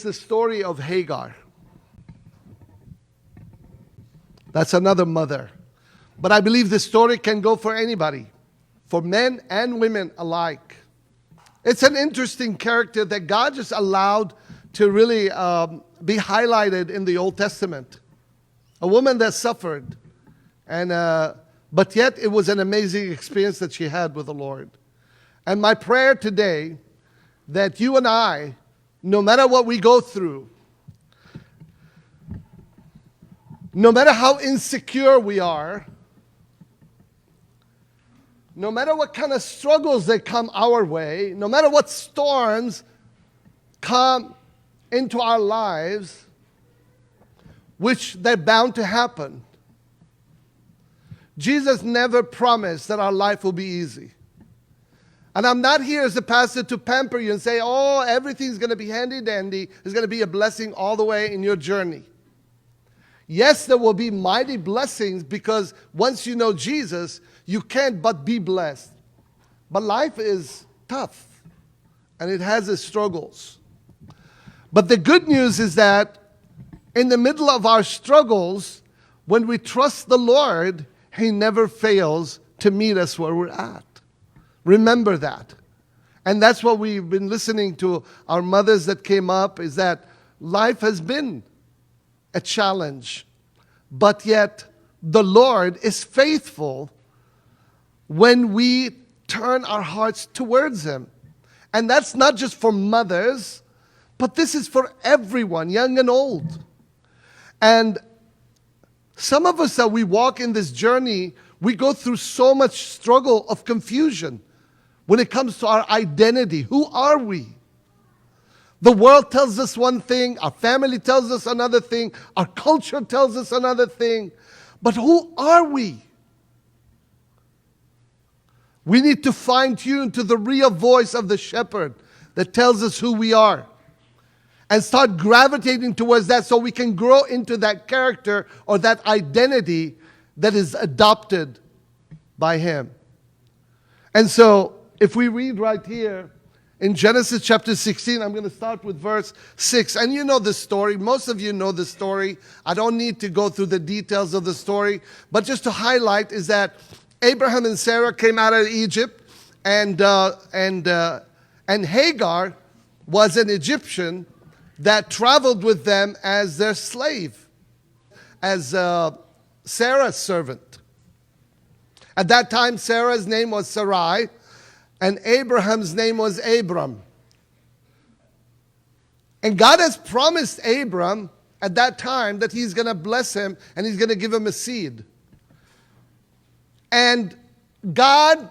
The story of Hagar. That's another mother. But I believe this story can go for anybody, for men and women alike. It's an interesting character that God just allowed to really be highlighted in the Old Testament. A woman that suffered, but yet it was an amazing experience that she had with the Lord. And my prayer today, that you and I, no matter what we go through, no matter how insecure we are, no matter what kind of struggles that come our way, no matter what storms come into our lives, which they're bound to happen, Jesus never promised that our life will be easy. And I'm not here as a pastor to pamper you and say, oh, everything's going to be handy-dandy. It's going to be a blessing all the way in your journey. Yes, there will be mighty blessings because once you know Jesus, you can't but be blessed. But life is tough and it has its struggles. But the good news is that in the middle of our struggles, when we trust the Lord, He never fails to meet us where we're at. Remember that. And that's what we've been listening to our mothers that came up, is that life has been a challenge. But yet the Lord is faithful when we turn our hearts towards Him. And that's not just for mothers, but this is for everyone, young and old. And some of us that we walk in this journey, we go through so much struggle of confusion when it comes to our identity. Who are we? The world tells us one thing, our family tells us another thing, our culture tells us another thing. But who are we? We need to fine-tune to the real voice of the shepherd that tells us who we are. And start gravitating towards that so we can grow into that character or that identity that is adopted by Him. And so, if we read right here in Genesis chapter 16, I'm going to start with verse 6. And you know the story. Most of you know the story. I don't need to go through the details of the story. But just to highlight is that Abraham and Sarah came out of Egypt. And Hagar was an Egyptian that traveled with them as their slave, as Sarah's servant. At that time, Sarah's name was Sarai, and Abraham's name was Abram. And God has promised Abram at that time that He's going to bless him and He's going to give him a seed. And God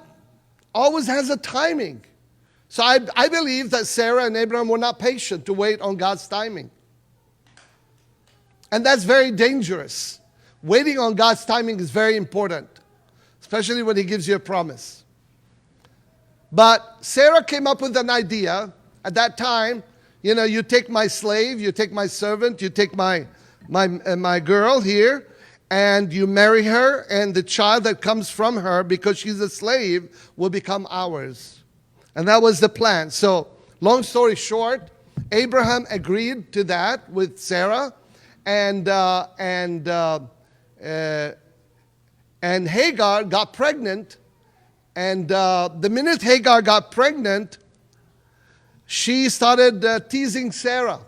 always has a timing. So I believe that Sarah and Abraham were not patient to wait on God's timing. And that's very dangerous. Waiting on God's timing is very important, especially when He gives you a promise. But Sarah came up with an idea at that time. You know, you take my slave, you take my servant, you take my girl here, and you marry her, and the child that comes from her, because she's a slave, will become ours. And that was the plan. So, long story short, Abraham agreed to that with Sarah, and Hagar got pregnant. And the minute Hagar got pregnant, she started teasing Sarah.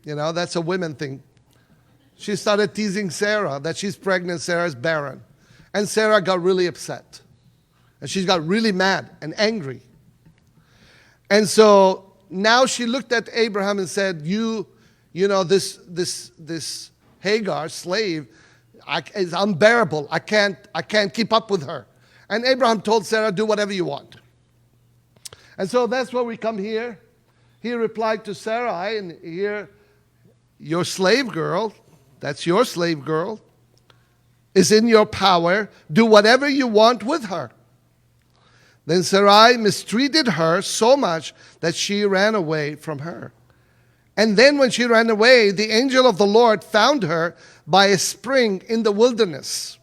You know, that's a women thing. She started teasing Sarah that she's pregnant, Sarah's barren. And Sarah got really upset. And she got really mad and angry. And so now she looked at Abraham and said, you know, this Hagar, slave, is unbearable. I can't keep up with her. And Abraham told Sarah, do whatever you want. And so that's where we come here. He replied to Sarai, and here, your slave girl, that's your slave girl, is in your power. Do whatever you want with her. Then Sarai mistreated her so much that she ran away from her. And then when she ran away, the angel of the Lord found her by a spring in the wilderness.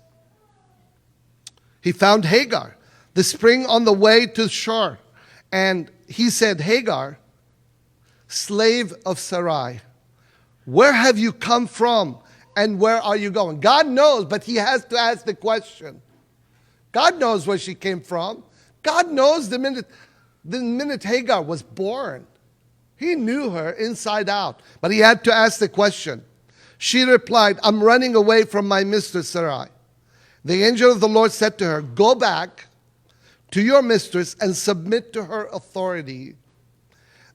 He found Hagar, the spring on the way to shore. And he said, Hagar, slave of Sarai, where have you come from and where are you going? God knows, but he has to ask the question. God knows where she came from. God knows the minute Hagar was born. He knew her inside out, but he had to ask the question. She replied, I'm running away from my mistress Sarai. The angel of the Lord said to her, go back to your mistress and submit to her authority.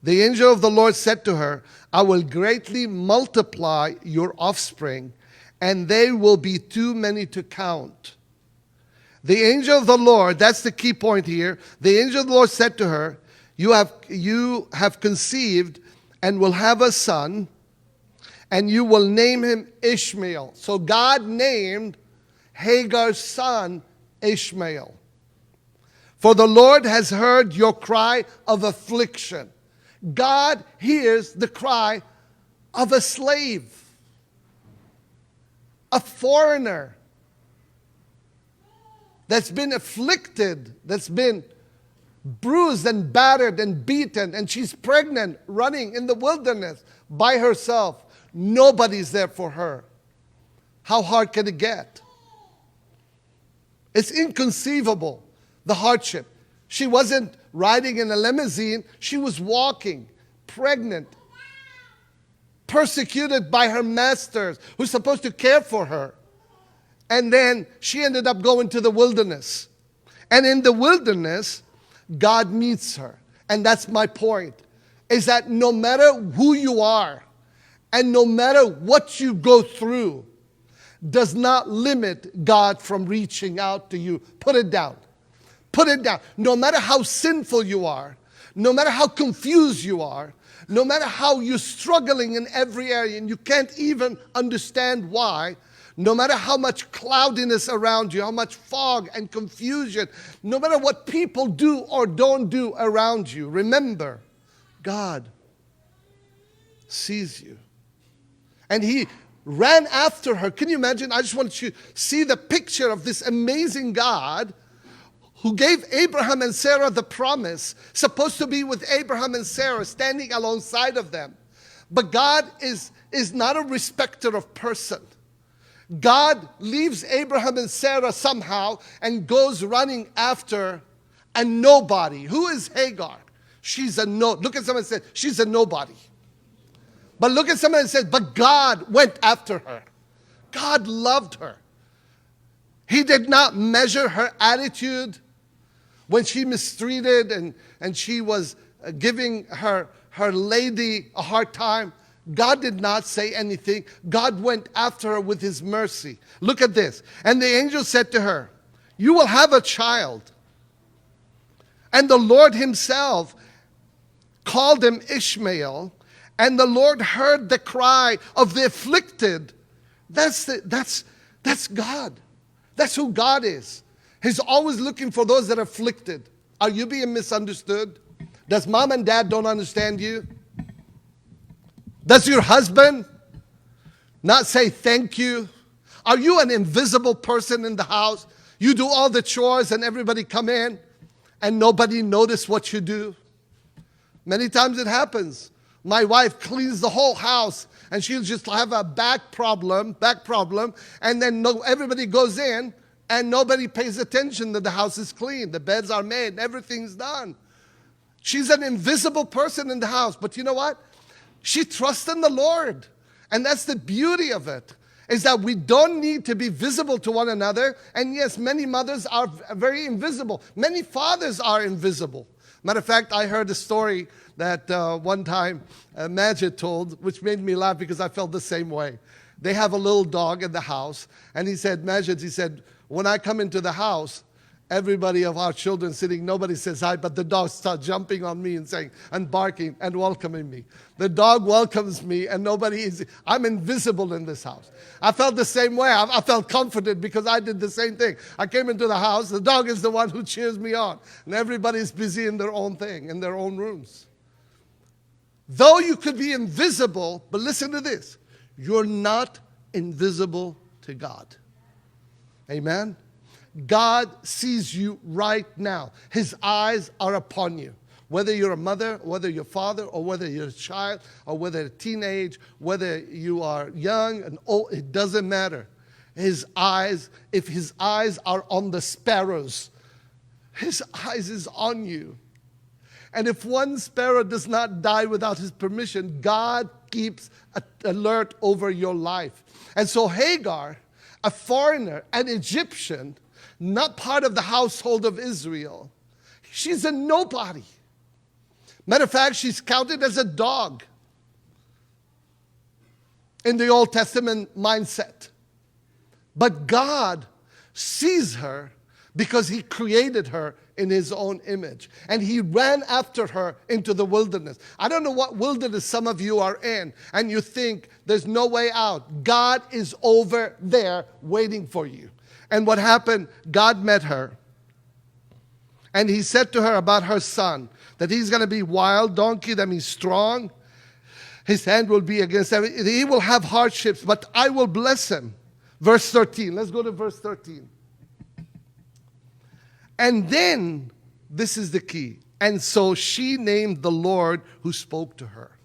The angel of the Lord said to her, I will greatly multiply your offspring, and they will be too many to count. The angel of the Lord, that's the key point here. The angel of the Lord said to her, you have conceived and will have a son, and you will name him Ishmael. So God named Hagar's son Ishmael. For the Lord has heard your cry of affliction. God hears the cry of a slave, a foreigner that's been afflicted, that's been bruised and battered and beaten, and she's pregnant, running in the wilderness by herself. Nobody's there for her. How hard can it get? It's inconceivable, the hardship. She wasn't riding in a limousine. She was walking, pregnant, persecuted by her masters who's supposed to care for her. And then she ended up going to the wilderness. And in the wilderness, God meets her. And that's my point, is that no matter who you are and no matter what you go through, does not limit God from reaching out to you. Put it down. Put it down. No matter how sinful you are, no matter how confused you are, no matter how you're struggling in every area and you can't even understand why, no matter how much cloudiness around you, how much fog and confusion, no matter what people do or don't do around you, remember, God sees you. And he ran after her. Can you imagine? I just want you to see the picture of this amazing God who gave Abraham and Sarah the promise, supposed to be with Abraham and Sarah, standing alongside of them. But God is not a respecter of person. God leaves Abraham and Sarah somehow and goes running after a nobody. Who is Hagar? She's a no. Look at someone and say, she's a nobody. But look at someone and says, but God went after her. God loved her. He did not measure her attitude when she mistreated and she was giving her lady a hard time. God did not say anything. God went after her with his mercy. Look at this. And the angel said to her, you will have a child. And the Lord himself called him Ishmael. And the Lord heard the cry of the afflicted. That's God. That's who God is. He's always looking for those that are afflicted. Are you being misunderstood? Does mom and dad don't understand you? Does your husband not say thank you? Are you an invisible person in the house? You do all the chores and everybody come in and nobody notice what you do? Many times it happens. My wife cleans the whole house and she'll just have a back problem, and then everybody goes in and nobody pays attention that the house is clean, the beds are made, everything's done. She's an invisible person in the house, but you know what? She trusts in the Lord. And that's the beauty of it, is that we don't need to be visible to one another. And yes, many mothers are very invisible. Many fathers are invisible. Matter of fact, I heard a story that one time Majid told, which made me laugh because I felt the same way. They have a little dog in the house, and he said, when I come into the house, everybody of our children sitting, nobody says hi, but the dog starts jumping on me and saying, and barking and welcoming me. The dog welcomes me and I'm invisible in this house. I felt the same way. I felt comforted because I did the same thing. I came into the house, the dog is the one who cheers me on, and everybody's busy in their own thing, in their own rooms. Though you could be invisible, but listen to this, you're not invisible to God. Amen? God sees you right now. His eyes are upon you. Whether you're a mother, whether you're a father, or whether you're a child, or whether a teenage, whether you are young and old, it doesn't matter. His eyes, if his eyes are on the sparrows, his eyes is on you. And if one sparrow does not die without his permission, God keeps alert over your life. And so Hagar, a foreigner, an Egyptian, not part of the household of Israel, she's a nobody. Matter of fact, she's counted as a dog in the Old Testament mindset. But God sees her because he created her in his own image. And he ran after her into the wilderness. I don't know what wilderness some of you are in, and you think there's no way out. God is over there waiting for you. And what happened? God met her. And he said to her about her son, that he's going to be wild donkey, that means strong. His hand will be against everything. He will have hardships, but I will bless him. Verse 13. Let's go to verse 13. And then, this is the key. And so she named the Lord who spoke to her.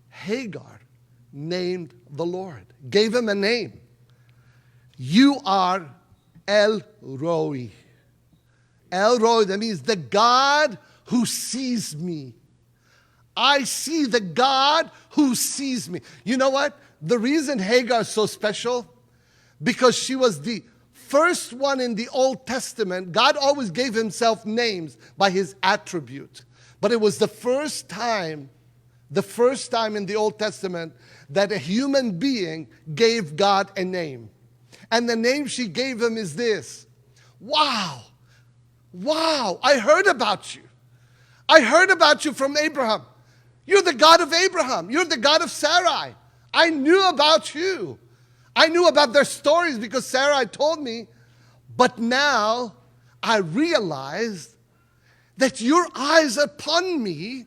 Hagar named the Lord, gave him a name. You are El Roi. El Roi, that means the God who sees me. I see the God who sees me. You know what? The reason Hagar is so special, because she was the first one in the Old Testament. God always gave himself names by his attribute. But it was the first time in the Old Testament that a human being gave God a name. And the name she gave him is this. Wow, I heard about you. I heard about you from Abraham. You're the God of Abraham. You're the God of Sarai. I knew about you. I knew about their stories because Sarai told me. But now I realized that your eyes are upon me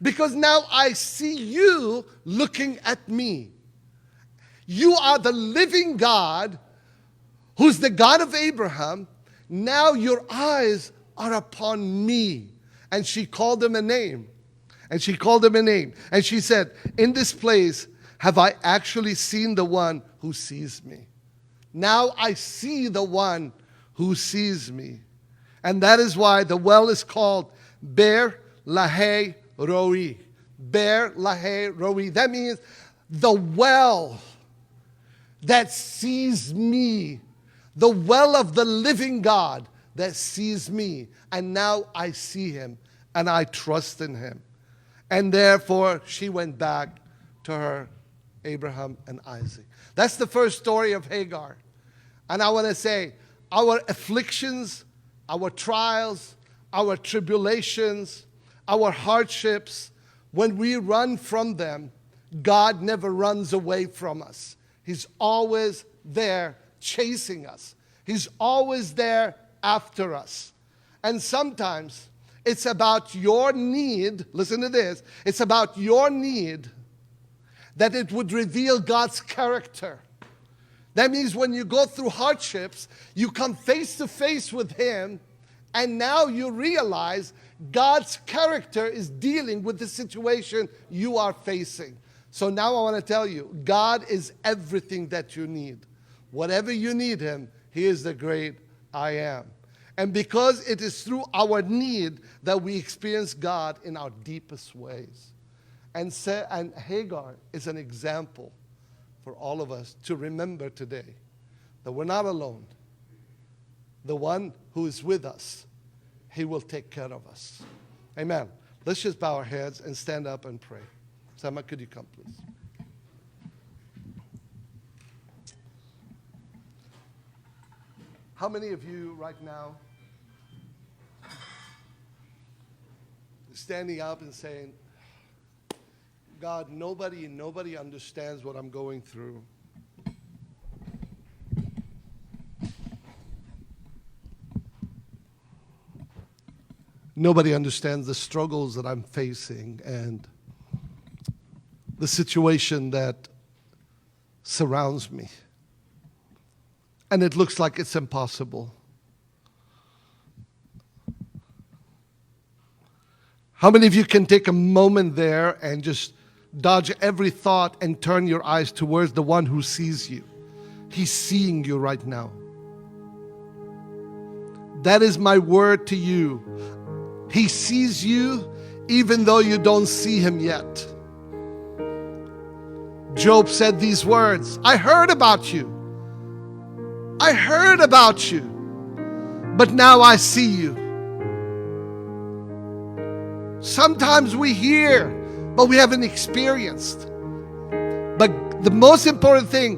because now I see you looking at me. You are the living God who's the God of Abraham. Now your eyes are upon me. And she called him a name. And she called him a name. And she said, in this place have I actually seen the one who sees me. Now I see the one who sees me. And that is why the well is called Ber Lahai Roi. Ber Lahai Roi. That means the well that sees me. The well of the living God that sees me. And now I see him and I trust in him. And therefore she went back to her Abraham and Isaac. That's the first story of Hagar. And I want to say, our afflictions, our trials, our tribulations, our hardships, when we run from them, God never runs away from us. He's always there chasing us. He's always there after us. And sometimes it's about your need, listen to this, it's about your need that it would reveal God's character. That means when you go through hardships, you come face to face with him, and now you realize God's character is dealing with the situation you are facing. So now I want to tell you, God is everything that you need. Whatever you need him, he is the great I am. And because it is through our need that we experience God in our deepest ways. And Hagar is an example for all of us to remember today that we're not alone. The one who is with us, he will take care of us. Amen. Let's just bow our heads and stand up and pray. Sama, could you come, please? How many of you right now standing up and saying, God, nobody understands what I'm going through. Nobody understands the struggles that I'm facing and the situation that surrounds me. And it looks like it's impossible. How many of you can take a moment there and just dodge every thought and turn your eyes towards the one who sees you? He's seeing you right now. That is my word to you. He sees you even though you don't see him yet. Job said these words, I heard about you. I heard about you, but now I see you. Sometimes we hear, but we haven't experienced. But the most important thing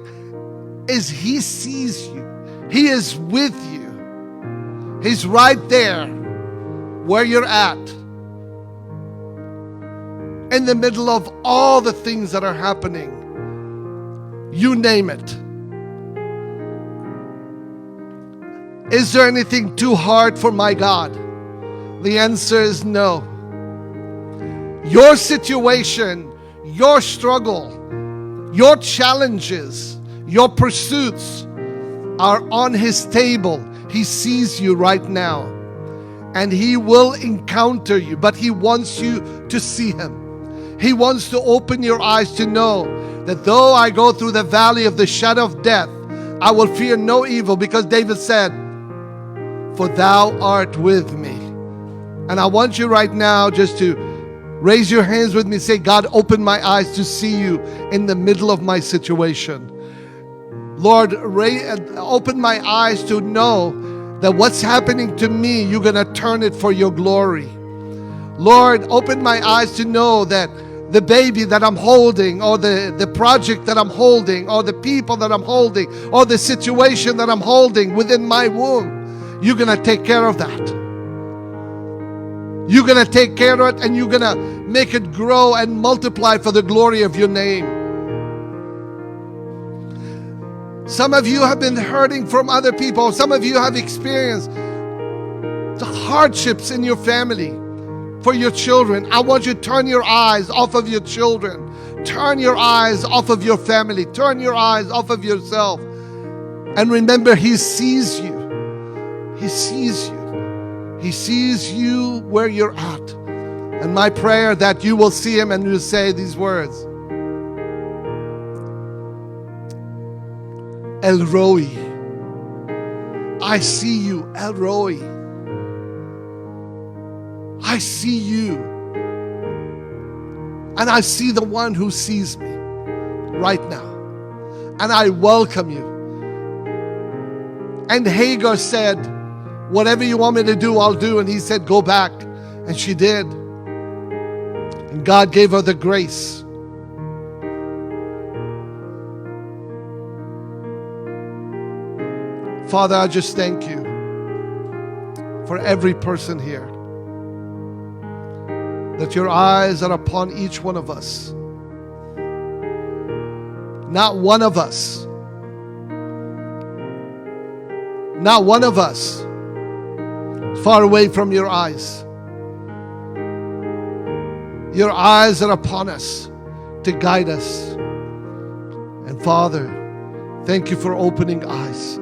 is he sees you. He is with you. He's right there where you're at. In the middle of all the things that are happening. You name it. Is there anything too hard for my God? The answer is no. Your situation, your struggle, your challenges, your pursuits are on his table. He sees you right now. And he will encounter you, but he wants you to see him. He wants to open your eyes to know that though I go through the valley of the shadow of death, I will fear no evil, because David said, for thou art with me. And I want you right now just to raise your hands with me. Say, God, open my eyes to see you in the middle of my situation. Lord, open my eyes to know that what's happening to me, you're going to turn it for your glory. Lord, open my eyes to know that the baby that I'm holding, or the project that I'm holding, or the people that I'm holding, or the situation that I'm holding within my womb, you're going to take care of that. You're going to take care of it, and you're going to make it grow and multiply for the glory of your name. Some of you have been hurting from other people. Some of you have experienced the hardships in your family for your children. I want you to turn your eyes off of your children. Turn your eyes off of your family. Turn your eyes off of yourself. And remember, he sees you. He sees you. He sees you where you're at. And my prayer that you will see him and you say these words. El Roi. I see you, El Roi. I see you. And I see the one who sees me right now. And I welcome you. And Hagar said, whatever you want me to do, I'll do. And he said, go back. And she did. And God gave her the grace. Father, I just thank you for every person here. That your eyes are upon each one of us. Not one of us. Not one of us far away from your eyes. Your eyes are upon us to guide us. And Father, thank you for opening eyes.